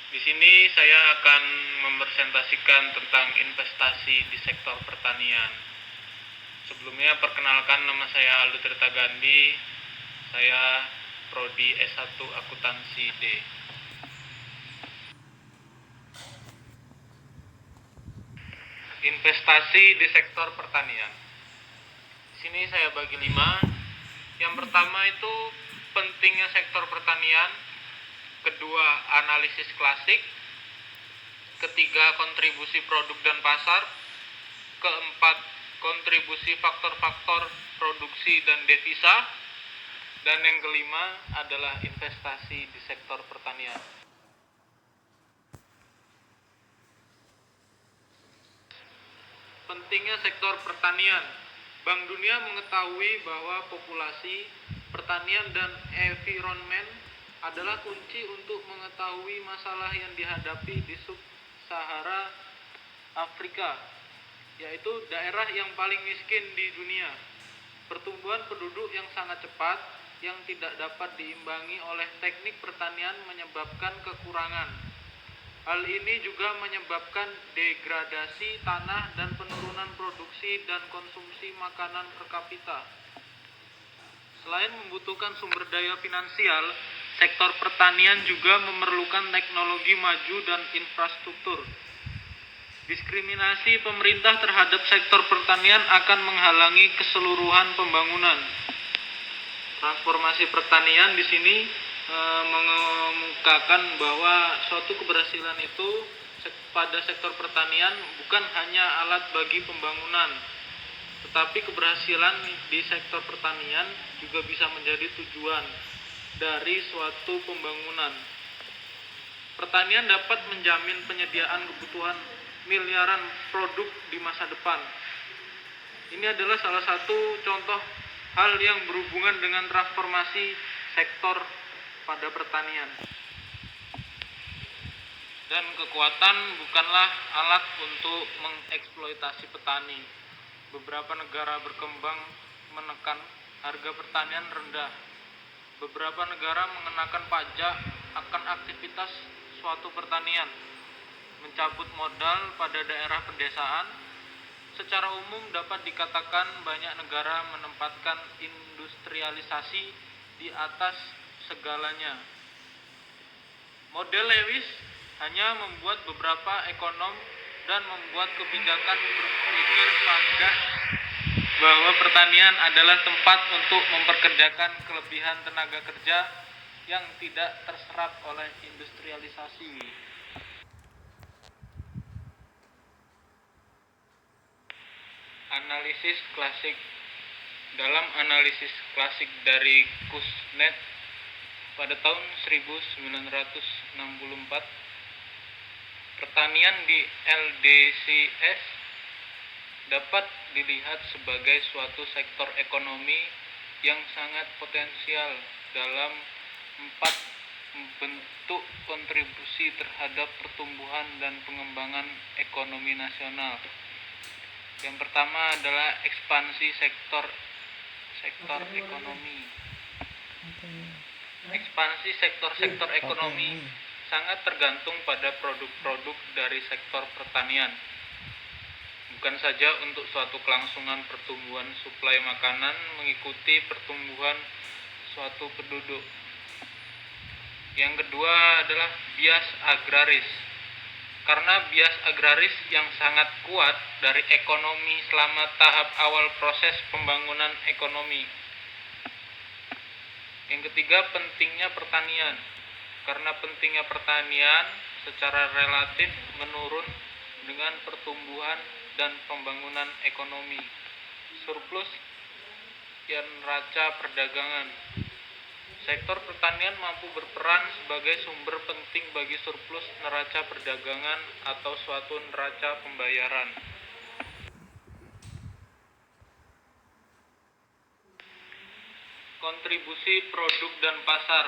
Di sini saya akan mempresentasikan tentang investasi di sektor pertanian. Sebelumnya perkenalkan, nama saya Aldo Tirta Gandhi. Saya prodi S1 Akuntansi D. Investasi di sektor pertanian. Di sini saya bagi 5. Yang pertama itu pentingnya sektor pertanian. Kedua, analisis klasik. Ketiga, kontribusi produk dan pasar. Keempat, kontribusi faktor-faktor produksi dan devisa. Dan yang kelima adalah investasi di sektor pertanian. Pentingnya sektor pertanian. Bank Dunia mengetahui bahwa populasi, pertanian, dan environment adalah kunci untuk mengetahui masalah yang dihadapi di sub-Sahara Afrika, yaitu daerah yang paling miskin di dunia. Pertumbuhan penduduk yang sangat cepat yang tidak dapat diimbangi oleh teknik pertanian menyebabkan kekurangan. Hal ini juga menyebabkan degradasi tanah dan penurunan produksi dan konsumsi makanan per kapita. Selain membutuhkan sumber daya finansial, sektor pertanian juga memerlukan teknologi maju dan infrastruktur. Diskriminasi pemerintah terhadap sektor pertanian akan menghalangi keseluruhan pembangunan. Transformasi pertanian di sini mengemukakan bahwa suatu keberhasilan itu pada sektor pertanian bukan hanya alat bagi pembangunan, tetapi keberhasilan di sektor pertanian juga bisa menjadi tujuan dari suatu pembangunan. Pertanian dapat menjamin penyediaan kebutuhan miliaran produk di masa depan. Ini adalah salah satu contoh hal yang berhubungan dengan transformasi sektor pada pertanian. Dan kekuatan bukanlah alat untuk mengeksploitasi petani. Beberapa negara berkembang menekan harga pertanian rendah. Beberapa negara mengenakan pajak akan aktivitas suatu pertanian, mencabut modal pada daerah pedesaan. Secara umum dapat dikatakan banyak negara menempatkan industrialisasi di atas segalanya. Model Lewis hanya membuat beberapa ekonom dan membuat kebijakan berpikir pada bahwa pertanian adalah tempat untuk memperkerjakan kelebihan tenaga kerja yang tidak terserap oleh industrialisasi. Analisis klasik. Dalam analisis klasik dari Kuznets pada tahun 1964, pertanian di LDCS dapat dilihat sebagai suatu sektor ekonomi yang sangat potensial dalam 4 bentuk kontribusi terhadap pertumbuhan dan pengembangan ekonomi nasional. Yang pertama adalah ekspansi sektor ekonomi. Ekspansi sektor ekonomi sangat tergantung pada produk-produk dari sektor pertanian. Bukan saja untuk suatu kelangsungan pertumbuhan suplai makanan mengikuti pertumbuhan suatu penduduk. Yang kedua adalah bias agraris. Karena bias agraris yang sangat kuat dari ekonomi selama tahap awal proses pembangunan ekonomi. Yang ketiga, pentingnya pertanian. Karena pentingnya pertanian secara relatif menurun dengan pertumbuhan dan pembangunan ekonomi. Surplus dan neraca perdagangan. Sektor pertanian mampu berperan sebagai sumber penting bagi surplus neraca perdagangan atau suatu neraca pembayaran. Kontribusi produk dan pasar.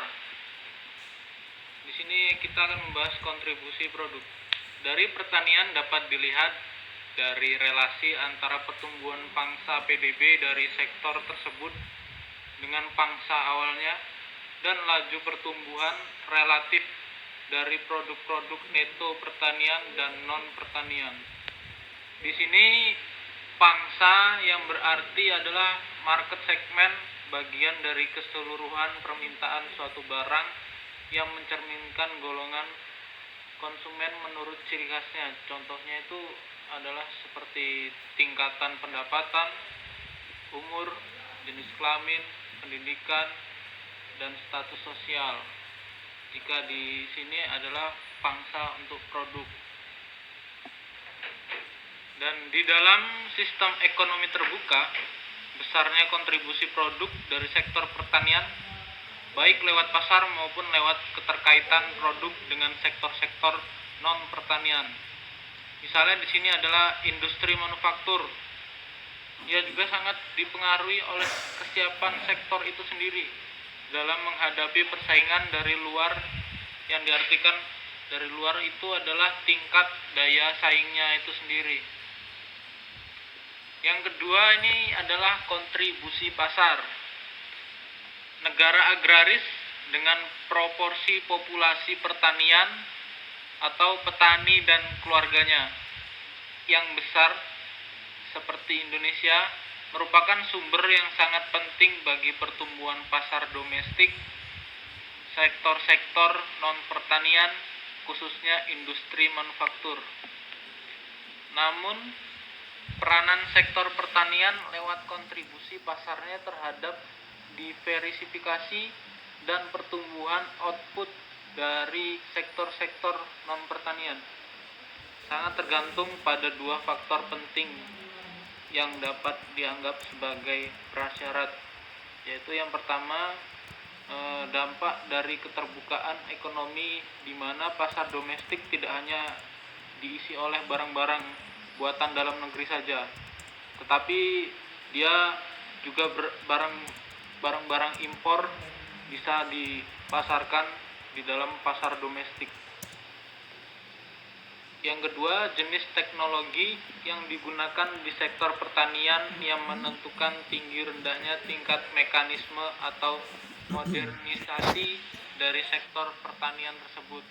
Di sini kita akan membahas kontribusi produk. Dari pertanian dapat dilihat dari relasi antara pertumbuhan pangsa PDB dari sektor tersebut dengan pangsa awalnya dan laju pertumbuhan relatif dari produk-produk neto pertanian dan non pertanian. Di sini pangsa yang berarti adalah market segment, bagian dari keseluruhan permintaan suatu barang yang mencerminkan golongan konsumen menurut ciri khasnya. Contohnya itu adalah seperti tingkatan pendapatan, umur, jenis kelamin, pendidikan, dan status sosial. Jika di sini adalah pangsa untuk produk. Dan di dalam sistem ekonomi terbuka, besarnya kontribusi produk dari sektor pertanian, baik lewat pasar maupun lewat keterkaitan produk dengan sektor-sektor non pertanian. Misalnya di sini adalah industri manufaktur. Ia juga sangat dipengaruhi oleh kesiapan sektor itu sendiri dalam menghadapi persaingan dari luar, yang diartikan dari luar itu adalah tingkat daya saingnya itu sendiri. Yang kedua ini adalah kontribusi pasar. Negara agraris dengan proporsi populasi pertanian atau petani dan keluarganya yang besar seperti Indonesia merupakan sumber yang sangat penting bagi pertumbuhan pasar domestik, sektor-sektor non-pertanian, khususnya industri manufaktur. Namun, peranan sektor pertanian lewat kontribusi pasarnya terhadap diversifikasi dan pertumbuhan output dari sektor-sektor non-pertanian sangat tergantung pada dua faktor penting yang dapat dianggap sebagai prasyarat, yaitu yang pertama, dampak dari keterbukaan ekonomi di mana pasar domestik tidak hanya diisi oleh barang-barang buatan dalam negeri saja, tetapi dia juga barang-barang impor bisa dipasarkan di dalam pasar domestik. Yang kedua, jenis teknologi yang digunakan di sektor pertanian yang menentukan tinggi rendahnya tingkat mekanisme atau modernisasi dari sektor pertanian tersebut.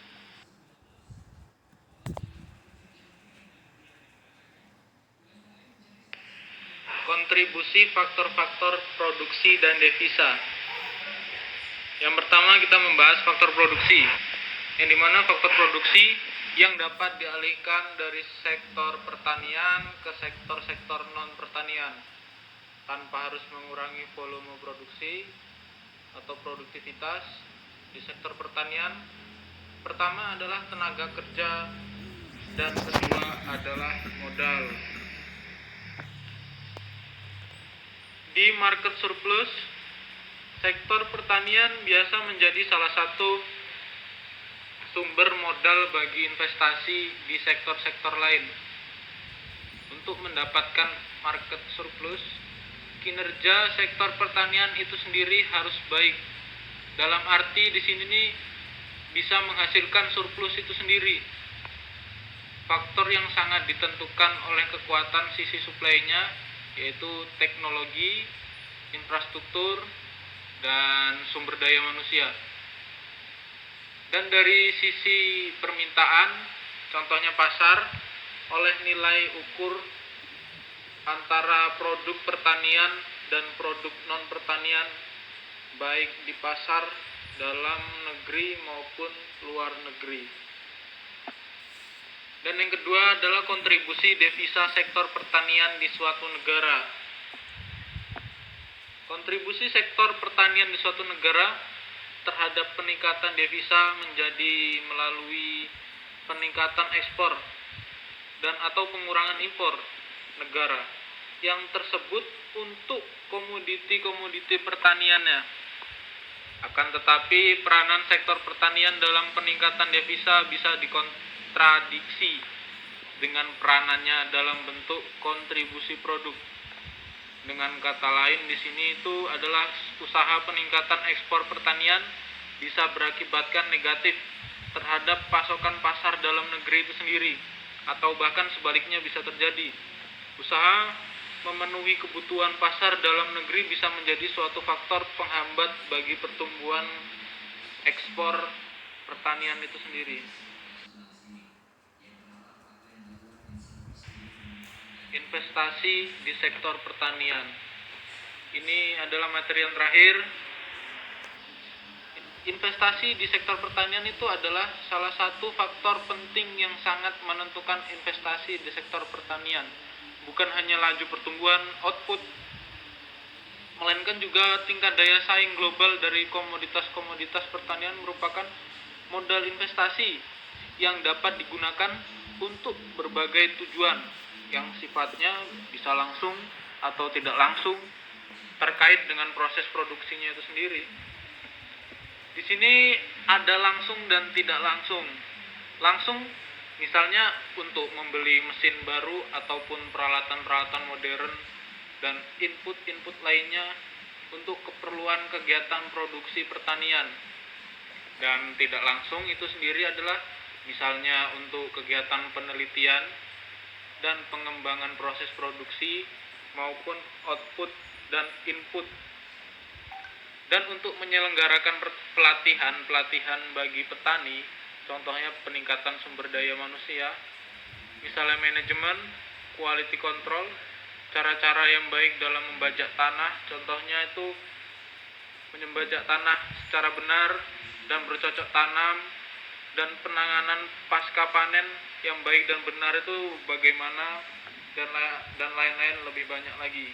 Kontribusi faktor-faktor produksi dan devisa. Yang pertama kita membahas faktor produksi, yang dimana faktor produksi yang dapat dialihkan dari sektor pertanian ke sektor-sektor non-pertanian tanpa harus mengurangi volume produksi atau produktivitas di sektor pertanian. Pertama adalah tenaga kerja dan kedua adalah modal. Di market surplus, sektor pertanian biasa menjadi salah satu sumber modal bagi investasi di sektor-sektor lain. Untuk mendapatkan market surplus, kinerja sektor pertanian itu sendiri harus baik. Dalam arti di sini nih bisa menghasilkan surplus itu sendiri. Faktor yang sangat ditentukan oleh kekuatan sisi suplainya, yaitu teknologi, infrastruktur, dan sumber daya manusia. Dan dari sisi permintaan, contohnya pasar, oleh nilai ukur antara produk pertanian dan produk non-pertanian, baik di pasar dalam negeri maupun luar negeri. Dan yang kedua adalah kontribusi devisa sektor pertanian di suatu negara. Kontribusi sektor pertanian di suatu negara terhadap peningkatan devisa menjadi melalui peningkatan ekspor dan atau pengurangan impor negara yang tersebut untuk komoditi-komoditi pertaniannya. Akan tetapi peranan sektor pertanian dalam peningkatan devisa bisa dikontradiksi dengan peranannya dalam bentuk kontribusi produk. Dengan kata lain di sini itu adalah usaha peningkatan ekspor pertanian bisa berakibatkan negatif terhadap pasokan pasar dalam negeri itu sendiri, atau bahkan sebaliknya bisa terjadi. Usaha memenuhi kebutuhan pasar dalam negeri bisa menjadi suatu faktor penghambat bagi pertumbuhan ekspor pertanian itu sendiri. Investasi di sektor pertanian. Ini adalah materi yang terakhir. Investasi di sektor pertanian itu adalah salah satu faktor penting yang sangat menentukan investasi di sektor pertanian. Bukan hanya laju pertumbuhan output, melainkan juga tingkat daya saing global dari komoditas-komoditas pertanian merupakan modal investasi yang dapat digunakan untuk berbagai tujuan yang sifatnya bisa langsung atau tidak langsung terkait dengan proses produksinya itu sendiri. Di sini ada langsung dan tidak langsung. Langsung misalnya untuk membeli mesin baru ataupun peralatan-peralatan modern dan input-input lainnya untuk keperluan kegiatan produksi pertanian. Dan tidak langsung itu sendiri adalah misalnya untuk kegiatan penelitian dan pengembangan proses produksi maupun output dan input. Dan untuk menyelenggarakan pelatihan bagi petani, contohnya peningkatan sumber daya manusia, misalnya manajemen, quality control, cara-cara yang baik dalam membajak tanah, contohnya itu membajak tanah secara benar dan bercocok tanam, dan penanganan pasca panen yang baik dan benar itu bagaimana, dan lain-lain lebih banyak lagi.